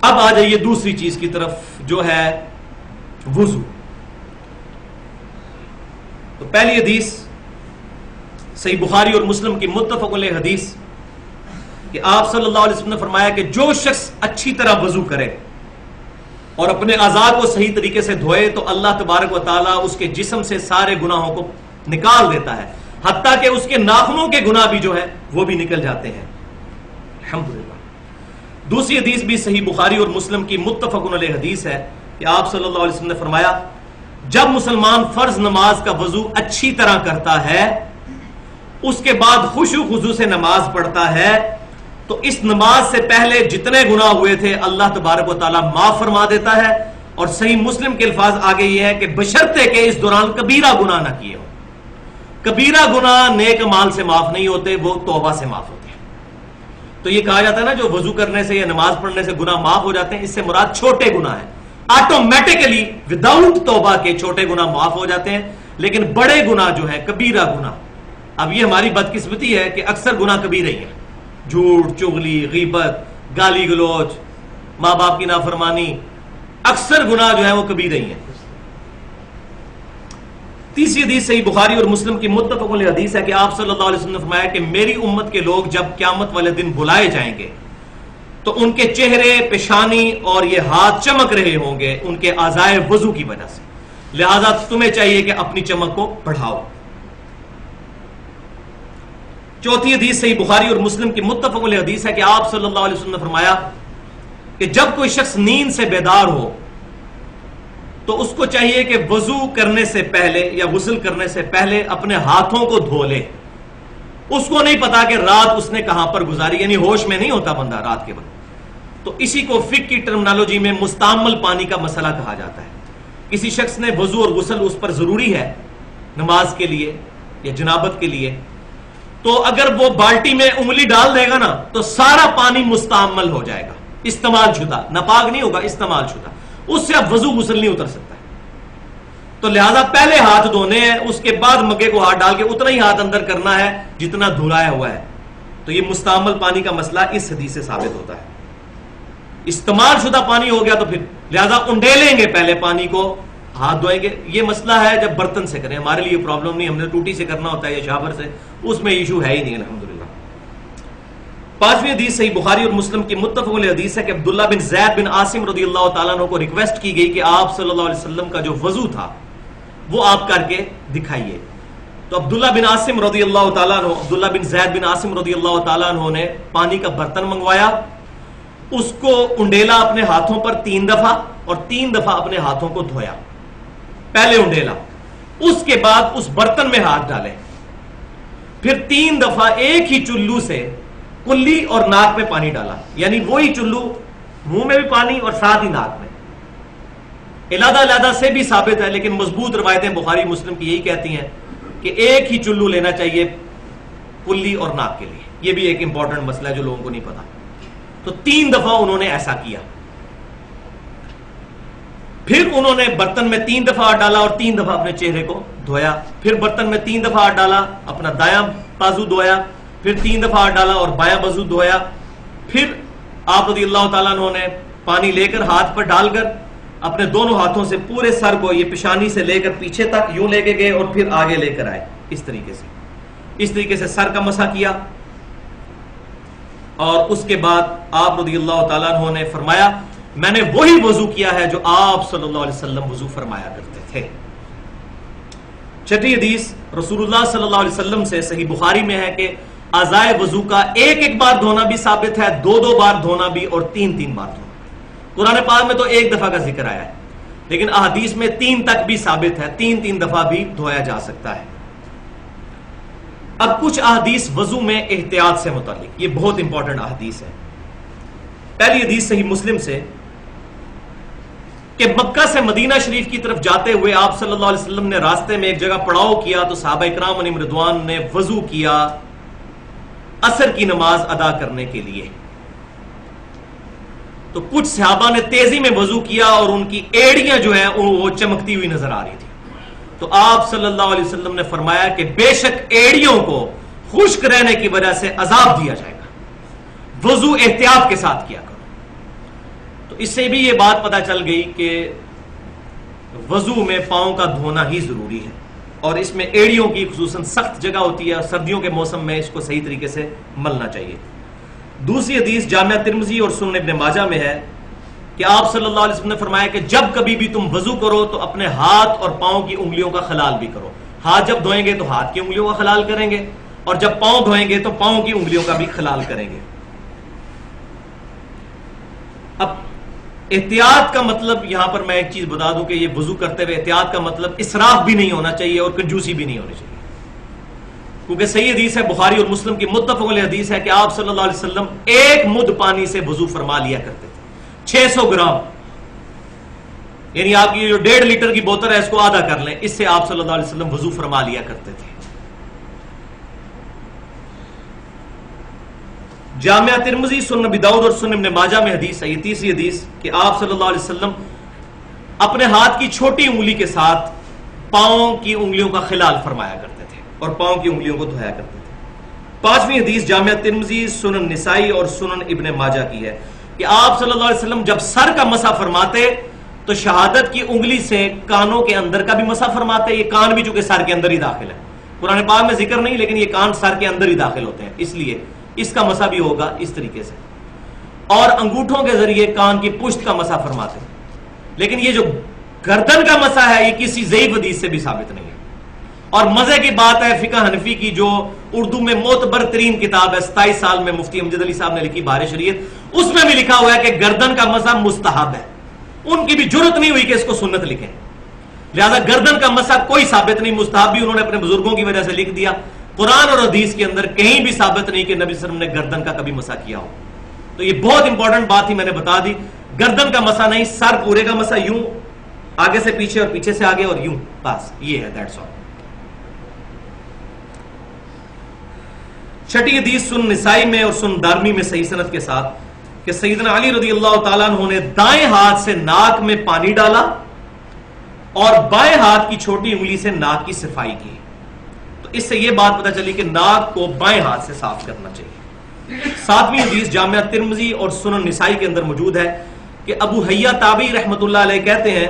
اب آ جائیے دوسری چیز کی طرف جو ہے وضو. تو پہلی حدیث صحیح بخاری اور مسلم کی متفق علیہ حدیث کہ آپ صلی اللہ علیہ وسلم نے فرمایا کہ جو شخص اچھی طرح وضو کرے اور اپنے اعضاء کو صحیح طریقے سے دھوئے تو اللہ تبارک و تعالیٰ اس کے جسم سے سارے گناہوں کو نکال دیتا ہے، حتیٰ کہ اس کے ناخنوں کے گناہ بھی جو ہے وہ بھی نکل جاتے ہیں. الحمدللہ. دوسری حدیث بھی صحیح بخاری اور مسلم کی متفق علیہ حدیث ہے کہ آپ صلی اللہ علیہ وسلم نے فرمایا جب مسلمان فرض نماز کا وضو اچھی طرح کرتا ہے، اس کے بعد خشوع خضوع سے نماز پڑھتا ہے، تو اس نماز سے پہلے جتنے گناہ ہوئے تھے اللہ تبارک و تعالیٰ معاف فرما دیتا ہے. اور صحیح مسلم کے الفاظ آگے یہ ہے کہ بشرطے کہ اس دوران کبیرہ گناہ نہ کیے ہوں. کبیرہ گناہ نیک اعمال سے معاف نہیں ہوتے، وہ توبہ سے معاف ہوتے ہیں. تو یہ کہا جاتا ہے نا جو وضو کرنے سے یا نماز پڑھنے سے گناہ معاف ہو جاتے ہیں، اس سے مراد چھوٹے گناہ ہیں. آٹومیٹکلی وداؤٹ توبہ کے چھوٹے گناہ معاف ہو جاتے ہیں، لیکن بڑے گناہ جو ہیں کبیرہ گناہ، اب یہ ہماری بدقسمتی ہے کہ اکثر گناہ کبیرہ ہی ہیں. جھوٹ، چغلی، غیبت، گالی گلوچ، ماں باپ کی نافرمانی، اکثر گناہ جو ہیں وہ کبیرہ ہی ہیں. تیسری حدیث صحیح بخاری اور مسلم کی متفق علیہ حدیث ہے کہ آپ صلی اللہ علیہ وسلم نے فرمایا کہ میری امت کے لوگ جب قیامت والے دن بلائے جائیں گے تو ان کے چہرے، پیشانی اور یہ ہاتھ چمک رہے ہوں گے ان کے اعضائے وضو کی وجہ سے، لہذا تمہیں چاہیے کہ اپنی چمک کو بڑھاؤ. چوتھی حدیث صحیح بخاری اور مسلم کی متفق علیہ حدیث ہے کہ آپ صلی اللہ علیہ وسلم نے فرمایا کہ جب کوئی شخص نیند سے بیدار ہو تو اس کو چاہیے کہ وضو کرنے سے پہلے یا غسل کرنے سے پہلے اپنے ہاتھوں کو دھو لے. اس کو نہیں پتا کہ رات اس نے کہاں پر گزاری، یعنی ہوش میں نہیں ہوتا بندہ رات کے وقت. تو اسی کو فقہ کی ٹرمنالوجی میں مستعمل پانی کا مسئلہ کہا جاتا ہے. کسی شخص نے وضو اور غسل اس پر ضروری ہے نماز کے لیے یا جنابت کے لیے، تو اگر وہ بالٹی میں انگلی ڈال دے گا نا تو سارا پانی مستعمل ہو جائے گا، استعمال شدہ، ناپاک نہیں ہوگا، استعمال شدہ. اس سے اب وضو غسل نہیں اتر سکتا ہے. تو لہذا پہلے ہاتھ دھونے ہیں، اس کے بعد مگے کو ہاتھ ڈال کے اتنا ہی ہاتھ اندر کرنا ہے جتنا دھلایا ہوا ہے. تو یہ مستعمل پانی کا مسئلہ اس حدیث سے ثابت ہوتا ہے. استعمال شدہ پانی ہو گیا تو پھر لہذا انڈیلیں گے پہلے پانی کو، ہاتھ دھوئیں گے. یہ مسئلہ ہے جب برتن سے کریں، ہمارے لیے پرابلم نہیں، ہم نے ٹوٹی سے کرنا ہوتا ہے یا شاور سے، اس میں ایشو ہے ہی نہیں الحمدللہ. پانچویں حدیث صحیح بخاری اور مسلم کی متفق علیہ حدیث ہے کہ عبداللہ بن زید بن عاصم رضی اللہ تعالیٰ عنہ کو ریکویسٹ کی گئی کہ آپ صلی اللہ علیہ وسلم کا جو وضو تھا وہ آپ کر کے دکھائیے. تو عبداللہ بن عاصم رضی اللہ تعالیٰ عنہ، عبداللہ بن زید بن عاصم رضی اللہ تعالیٰ عنہ نے پانی کا برتن منگوایا، اس کو انڈیلا اپنے ہاتھوں پر 3 دفعہ اور 3 دفعہ اپنے ہاتھوں کو دھویا. پہلے انڈیلا، اس کے بعد اس برتن میں ہاتھ ڈالے، پھر 3 دفعہ ایک ہی چلو سے کلی اور ناک میں پانی ڈالا، یعنی وہی چلو، منہ میں بھی پانی اور ساتھ ہی ناک میں. علیحدہ علیحدہ سے بھی ثابت ہے، لیکن مضبوط روایتیں بخاری مسلم کی یہی کہتی ہیں کہ ایک ہی چلو لینا چاہیے کلی اور ناک کے لیے. یہ بھی ایک امپورٹنٹ مسئلہ ہے جو لوگوں کو نہیں پتا. تو 3 دفعہ انہوں نے ایسا کیا، پھر انہوں نے برتن میں 3 دفعہ ہاتھ ڈالا اور 3 دفعہ اپنے چہرے کو دھویا، پھر برتن میں 3 دفعہ ہاتھ ڈالا، اپنا دایاں بازو دھویا، پھر 3 دفعہ ہاتھ ڈالا اور بایاں بازو دھویا. پھر آپ رضی اللہ تعالیٰ عنہ نے پانی لے کر ہاتھ پر ڈال کر اپنے دونوں ہاتھوں سے پورے سر کو، یہ پیشانی سے لے کر پیچھے تک یوں لے کے گئے اور پھر آگے لے کر آئے. اس طریقے سے سر کا مسح کیا. اور اس کے بعد آپ رضی اللہ تعالیٰ عنہ نے فرمایا میں نے وہی وضو کیا ہے جو آپ صلی اللہ علیہ وسلم وضو فرمایا کرتے تھے. چھٹی حدیث رسول اللہ صلی اللہ علیہ وسلم سے صحیح بخاری میں ہے کہ اعضائے وضو کا ایک بار دھونا بھی ثابت ہے، 2 بار دھونا بھی اور 3 بار دھونا. قرآن پاک میں تو 1 دفعہ کا ذکر آیا ہے، لیکن احادیث میں 3 تک بھی ثابت ہے، 3 دفعہ بھی دھویا جا سکتا ہے. اب کچھ احادیث وضو میں احتیاط سے متعلق، یہ بہت امپورٹنٹ احادیث ہے. پہلی حدیث صحیح مسلم سے کہ مکہ سے مدینہ شریف کی طرف جاتے ہوئے آپ صلی اللہ علیہ وسلم نے راستے میں ایک جگہ پڑاؤ کیا تو صحابہ اکرام علیہم رضوان نے وضو کیا عصر کی نماز ادا کرنے کے لیے. تو کچھ صحابہ نے تیزی میں وضو کیا اور ان کی ایڑیاں جو ہیں وہ چمکتی ہوئی نظر آ رہی تھی. تو آپ صلی اللہ علیہ وسلم نے فرمایا کہ بے شک ایڑیوں کو خشک رہنے کی وجہ سے عذاب دیا جائے گا، وضو احتیاط کے ساتھ کیا کرو. تو اس سے بھی یہ بات پتہ چل گئی کہ وضو میں پاؤں کا دھونا ہی ضروری ہے، اور اس میں ایڑیوں کی خصوصاً سخت جگہ ہوتی ہے، اور سردیوں کے موسم میں اس کو صحیح طریقے سے ملنا چاہیے۔ دوسری حدیث جامعہ ترمذی اور سنن ابن ماجہ میں ہے کہ آپ صلی اللہ علیہ وسلم نے فرمایا کہ جب کبھی بھی تم وضو کرو تو اپنے ہاتھ اور پاؤں کی انگلیوں کا خلال بھی کرو۔ ہاتھ جب دھوئیں گے تو ہاتھ کی انگلیوں کا خلال کریں گے، اور جب پاؤں دھوئیں گے تو پاؤں کی انگلیوں کا بھی خلال کریں گے۔ اب احتیاط کا مطلب یہاں پر میں ایک چیز بتا دوں کہ یہ وضو کرتے ہوئے احتیاط کا مطلب اسراف بھی نہیں ہونا چاہیے اور کنجوسی بھی نہیں ہونی چاہیے، کیونکہ صحیح حدیث ہے، بخاری اور مسلم کی متفق علیہ حدیث ہے کہ آپ صلی اللہ علیہ وسلم ایک مد پانی سے وضو فرما لیا کرتے تھے، 600 گرام، یعنی آپ کی جو 1.5 لیٹر کی بوتل ہے اس کو آدھا کر لیں، اس سے آپ صلی اللہ علیہ وسلم وضو فرما لیا کرتے تھے۔ جامعہ ترمذی، سنن ابی داؤد اور سنن ابن ماجہ میں حدیث ہے، یہ تیسری حدیث، کہ آپ صلی اللہ علیہ وسلم اپنے ہاتھ کی چھوٹی انگلی کے ساتھ پاؤں کی انگلیوں کا خلال فرمایا کرتے تھے اور پاؤں کی انگلیوں کو دھویا کرتے تھے۔ پانچویں حدیث جامعہ ترمذی، سنن نسائی اور سنن ابن ماجہ کی ہے کہ آپ صلی اللہ علیہ وسلم جب سر کا مسح فرماتے تو شہادت کی انگلی سے کانوں کے اندر کا بھی مسح فرماتے۔ یہ کان بھی چونکہ سر کے اندر ہی داخل ہے، قرآن پاک میں ذکر نہیں، لیکن یہ کان سر کے اندر ہی داخل ہوتے ہیں، اس لیے اس کا مسح بھی ہوگا اس طریقے سے، اور انگوٹھوں کے ذریعے کان کی پشت کا مسح فرماتے ہیں۔ لیکن یہ جو گردن کا مسح ہے یہ کسی ضعیف حدیث سے بھی ثابت نہیں ہے، اور مزے کی بات ہے فقہ حنفی کی جو اردو میں معتبر ترین کتاب ہے، 27 سال میں مفتی امجد علی صاحب نے لکھی بہار شریعت، اس میں بھی لکھا ہوا ہے کہ گردن کا مسح مستحب ہے۔ ان کی بھی جرت نہیں ہوئی کہ اس کو سنت لکھیں، لہذا گردن کا مسح کوئی ثابت نہیں، مستحب بھی انہوں نے اپنے بزرگوں کی وجہ سے لکھ دیا۔ قرآن اور حدیث کے اندر کہیں بھی ثابت نہیں کہ نبی صلی اللہ علیہ وسلم نے گردن کا کبھی مسح کیا ہو۔ تو یہ بہت امپورٹنٹ بات ہی میں نے بتا دی، گردن کا مسح نہیں، سر پورے کا مسح، یوں آگے سے پیچھے اور پیچھے سے آگے اور یوں، بس یہ ہے، دیٹس آل۔ چھٹی حدیث سنن نسائی میں اور سنن دارمی میں صحیح سند کے ساتھ کہ سیدنا علی رضی اللہ تعالیٰ عنہ نے دائیں ہاتھ سے ناک میں پانی ڈالا اور بائیں ہاتھ کی چھوٹی انگلی سے ناک کی صفائی کی، تو اس سے یہ بات پتہ چلی کہ ناک کو بائیں ہاتھ سے صاف کرنا چاہیے۔ ساتویں حدیث جامعہ ترمذی اور سنن نسائی کے اندر موجود ہے کہ ابو حیہ تابعی رحمۃ اللہ علیہ کہتے ہیں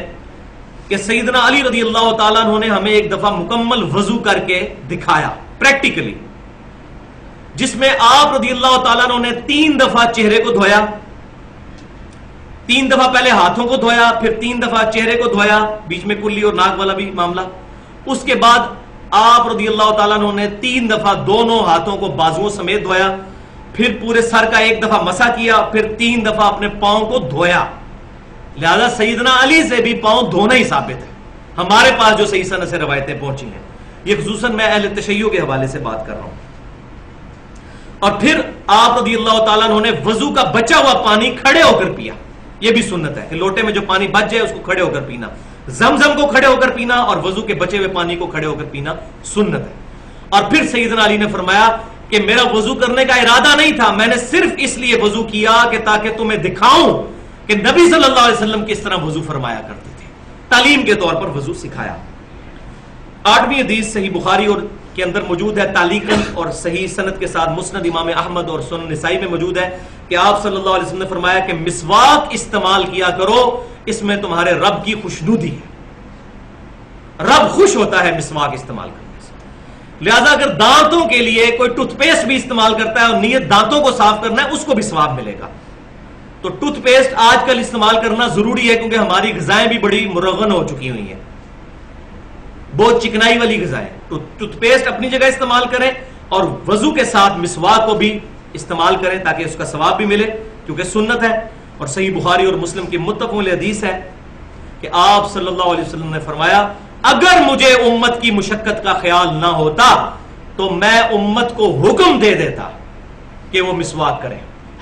کہ سیدنا علی رضی اللہ تعالیٰ عنہ نے ہمیں ایک دفعہ مکمل وضو کر کے دکھایا پریکٹیکلی، جس میں آپ رضی اللہ تعالیٰ عنہ نے 3 دفعہ چہرے کو دھویا، 3 دفعہ پہلے ہاتھوں کو دھویا، پھر 3 دفعہ چہرے کو دھویا، بیچ میں کلی اور ناک والا بھی معاملہ، اس کے بعد آپ رضی اللہ تعالیٰ عنہ نے 3 دفعہ دونوں ہاتھوں کو بازوؤں سمیت دھویا، پھر پورے سر کا 1 دفعہ مسح کیا، پھر 3 دفعہ اپنے پاؤں کو دھویا۔ لہذا سیدنا علی سے بھی پاؤں دھونا ہی ثابت ہے، ہمارے پاس جو صحیح سند سے روایتیں پہنچی ہیں، یہ خصوصاً میں اہل تشیع کے حوالے سے بات کر رہا ہوں۔ اور پھر آپ رضی اللہ تعالیٰ عنہ نے وضو کا بچا ہوا پانی کھڑے ہو کر پیا، یہ بھی سنت ہے کہ لوٹے میں جو پانی بچ جائے اس کو کھڑے ہو کر پینا، زمزم کو کھڑے ہو کر پینا اور وضو کے بچے ہوئے پانی کو کھڑے ہو کر پینا سنت ہے۔ اور پھر سیدنا علی نے فرمایا کہ میرا وضو کرنے کا ارادہ نہیں تھا، میں نے صرف اس لیے وضو کیا کہ تاکہ تمہیں دکھاؤں کہ نبی صلی اللہ علیہ وسلم کس طرح وضو فرمایا کرتے تھے، تعلیم کے طور پر وضو سکھایا۔ 8ویں حدیث صحیح بخاری اور کے اندر موجود ہے تعلیقاً اور صحیح سند کے ساتھ، مسند امام احمد اور سنن نسائی میں موجود ہے کہ آپ صلی اللہ علیہ وسلم نے فرمایا کہ مسواک استعمال کیا کرو، اس میں تمہارے رب کی خوشنودی ہے، رب خوش ہوتا ہے مسواک استعمال کرنے سے۔ لہذا اگر دانتوں کے لیے کوئی ٹوتھ پیسٹ بھی استعمال کرتا ہے اور نیت دانتوں کو صاف کرنا ہے، اس کو بھی ثواب ملے گا۔ تو ٹوتھ پیسٹ آج کل استعمال کرنا ضروری ہے کیونکہ ہماری غذائیں بھی بڑی مرغن ہو چکی ہوئی ہیں، بہت چکنائی والی غذائیں۔ ٹوتھ پیسٹ اپنی جگہ استعمال کریں اور وضو کے ساتھ مسواک کو بھی استعمال کریں تاکہ اس کا ثواب بھی ملے، کیونکہ سنت ہے۔ اور صحیح بخاری اور مسلم کی متفق علیہ حدیث ہے کہ آپ صلی اللہ علیہ وسلم نے فرمایا اگر مجھے امت کی مشقت کا خیال نہ ہوتا تو میں امت کو حکم دے دیتا کہ وہ مسواک کریں،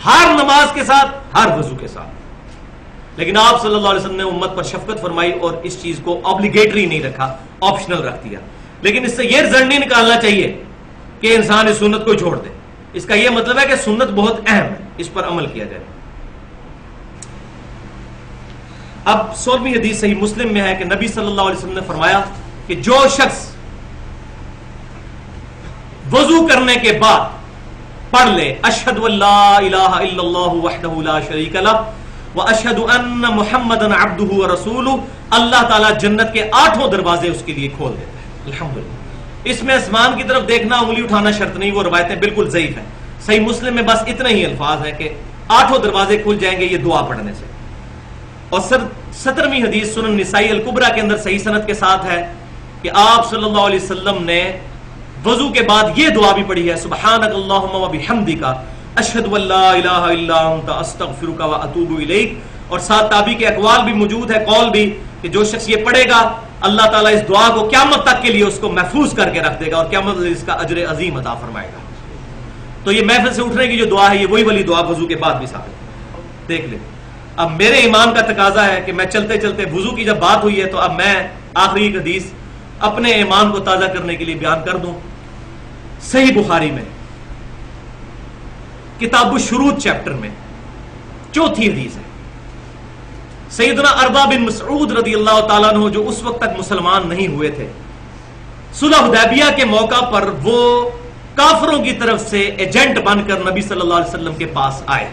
ہر نماز کے ساتھ، ہر وضو کے ساتھ۔ لیکن آپ صلی اللہ علیہ وسلم نے امت پر شفقت فرمائی اور اس چیز کو obligatory نہیں رکھا، آپشنل رکھ دیا۔ لیکن اس سے یہ رزلٹ نہیں نکالنا چاہیے کہ انسان اس سنت کو چھوڑ دے، اس کا یہ مطلب ہے کہ سنت بہت اہم ہے، اس پر عمل کیا جائے۔ اب 16ویں حدیث صحیح مسلم میں ہے کہ نبی صلی اللہ علیہ وسلم نے فرمایا کہ جو شخص وضو کرنے کے بعد پڑھ لے اشہد ان لا الہ الا اللہ وحدہ لا شریک لہ وَأَشْهَدُ أَنَّ مُحَمَّدًا عَبْدُهُ وَرَسُولُهُ، اللہ تعالیٰ جنت کے 8 دروازے اس کے لیے کھول دیتا ہے۔ الحمدللہ۔ اس میں آسمان کی طرف دیکھنا انگلی اٹھانا شرط نہیں، وہ روایتیں بالکل ضعیف ہیں۔ صحیح مسلم میں بس اتنے ہی الفاظ ہیں کہ 8 دروازے کھل جائیں گے یہ دعا پڑھنے سے۔ اور 17ویں حدیث سنن نسائی الکبریٰ کے اندر صحیح سند کے ساتھ ہے کہ آپ صلی اللہ علیہ وسلم نے وضو کے بعد یہ دعا بھی پڑھی ہے، سبحانک اللہم وبحمدک اشہد ان لا الہ الا انت استغفرک واتوب الیک۔ اور ساتھ تابعی کے اقوال بھی موجود ہے، قول بھی، کہ جو شخص یہ پڑھے گا اللہ تعالیٰ اس دعا کو قیامت تک کے لیے اس کو محفوظ کر کے رکھ دے گا اور قیامت اس کا اجر عظیم عطا فرمائے گا۔ تو یہ محفل سے اٹھنے کی جو دعا ہے یہ وہی والی دعا وضو کے بعد بھی ثابت ہے، دیکھ لیں۔ اب میرے ایمان کا تقاضا ہے کہ میں چلتے چلتے وضو کی جب بات ہوئی ہے تو اب میں آخری ایک حدیث اپنے ایمان کو تازہ کرنے کے لیے بیان کر دوں۔ صحیح بخاری میں کتاب الشروط چیپٹر میں 4تھی حدیث ہے۔ سیدنا اربا بن مسعود رضی اللہ تعالیٰ عنہ جو اس وقت تک مسلمان نہیں ہوئے تھے، صلح حدیبیہ کے موقع پر وہ کافروں کی طرف سے ایجنٹ بن کر نبی صلی اللہ علیہ وسلم کے پاس آئے،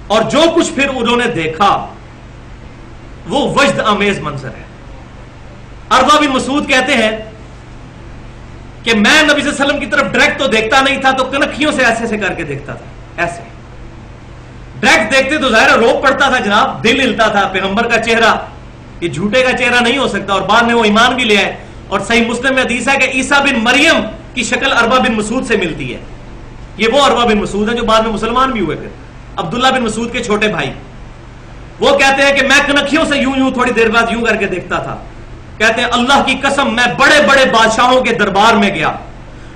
اور جو کچھ پھر انہوں نے دیکھا وہ وجد آمیز منظر ہے۔ اربا بن مسعود کہتے ہیں کہ میں نبی صلی اللہ علیہ وسلم کی طرف ڈائریکٹ تو دیکھتا نہیں تھا، تو کنکھیوں سے ایسے کر کے دیکھتا تھا، ایسے ڈائریکٹ دیکھتے تو ظاہر روک پڑتا تھا جناب، دل ہلتا تھا، پیغمبر کا چہرہ یہ جھوٹے کا چہرہ نہیں ہو سکتا، اور بعد میں وہ ایمان بھی لے آئے۔ اور صحیح مسلم میں حدیث ہے کہ عیسیٰ بن مریم کی شکل اربا بن مسعود سے ملتی ہے۔ یہ وہ اربا بن مسعود ہیں جو بعد میں مسلمان بھی ہوئے، پھر عبداللہ بن مسعود کے چھوٹے بھائی۔ وہ کہتے ہیں کہ میں کنکھیوں سے یوں تھوڑی دیر بعد یوں کر کے دیکھتا تھا۔ کہتے ہیں اللہ کی قسم میں بڑے بڑے بادشاہوں کے دربار میں گیا،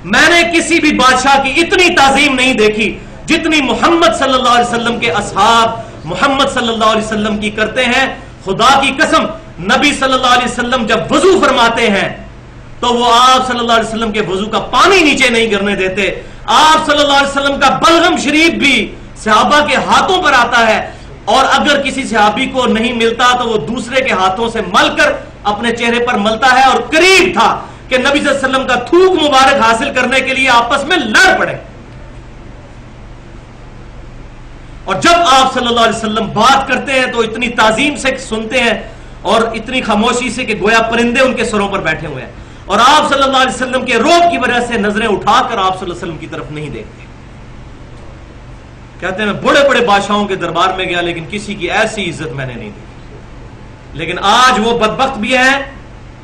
میں نے کسی بھی بادشاہ کی اتنی تعظیم نہیں دیکھی جتنی محمد صلی اللہ علیہ وسلم کے اصحاب محمد صلی اللہ علیہ وسلم کی کرتے ہیں۔ خدا کی قسم نبی صلی اللہ علیہ وسلم جب وضو فرماتے ہیں تو وہ آپ صلی اللہ علیہ وسلم کے وضو کا پانی نیچے نہیں گرنے دیتے۔ آپ صلی اللہ علیہ وسلم کا بلغم شریف بھی صحابہ کے ہاتھوں پر آتا ہے، اور اگر کسی صحابی کو نہیں ملتا تو وہ دوسرے کے ہاتھوں سے مل کر اپنے چہرے پر ملتا ہے، اور قریب تھا کہ نبی صلی اللہ علیہ وسلم کا تھوک مبارک حاصل کرنے کے لیے آپس میں لڑ پڑے۔ اور جب آپ صلی اللہ علیہ وسلم بات کرتے ہیں تو اتنی تعظیم سے سنتے ہیں اور اتنی خاموشی سے کہ گویا پرندے ان کے سروں پر بیٹھے ہوئے ہیں، اور آپ صلی اللہ علیہ وسلم کے روب کی وجہ سے نظریں اٹھا کر آپ صلی اللہ علیہ وسلم کی طرف نہیں دیکھتے۔ کہتے ہیں میں بڑے بڑے بادشاہوں کے دربار میں گیا لیکن کسی کی ایسی عزت میں نے نہیں دیکھی۔ لیکن آج وہ بدبخت بھی ہیں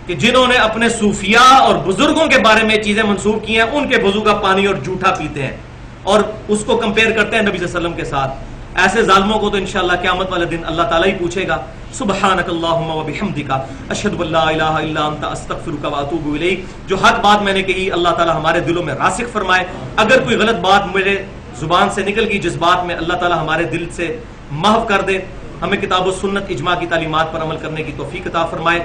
کہ جنہوں نے اپنے صوفیاء اور بزرگوں کے بارے میں چیزیں منسوخ کی ہیں، ان کے وضو کا پانی اور جھوٹا پیتے ہیں اور اس کو کمپیئر کرتے ہیں نبی صلی اللہ علیہ وسلم کے ساتھ۔ ایسے ظالموں کو تو انشاءاللہ قیامت والے دن اللہ تعالیٰ ہی پوچھے گا، سبحانک اللہم وبحمدک اشہد ان لا الہ الا انت استغفرک واتوب الیک۔ جو حق بات میں نے کہی اللہ تعالیٰ ہمارے دلوں میں راسخ فرمائے، اگر کوئی غلط بات میرے زبان سے نکل گئی جس بات میں اللہ تعالیٰ ہمارے دل سے محو کر دے، ہمیں کتاب و سنت اجماع کی تعلیمات پر عمل کرنے کی توفیق عطا فرمائے۔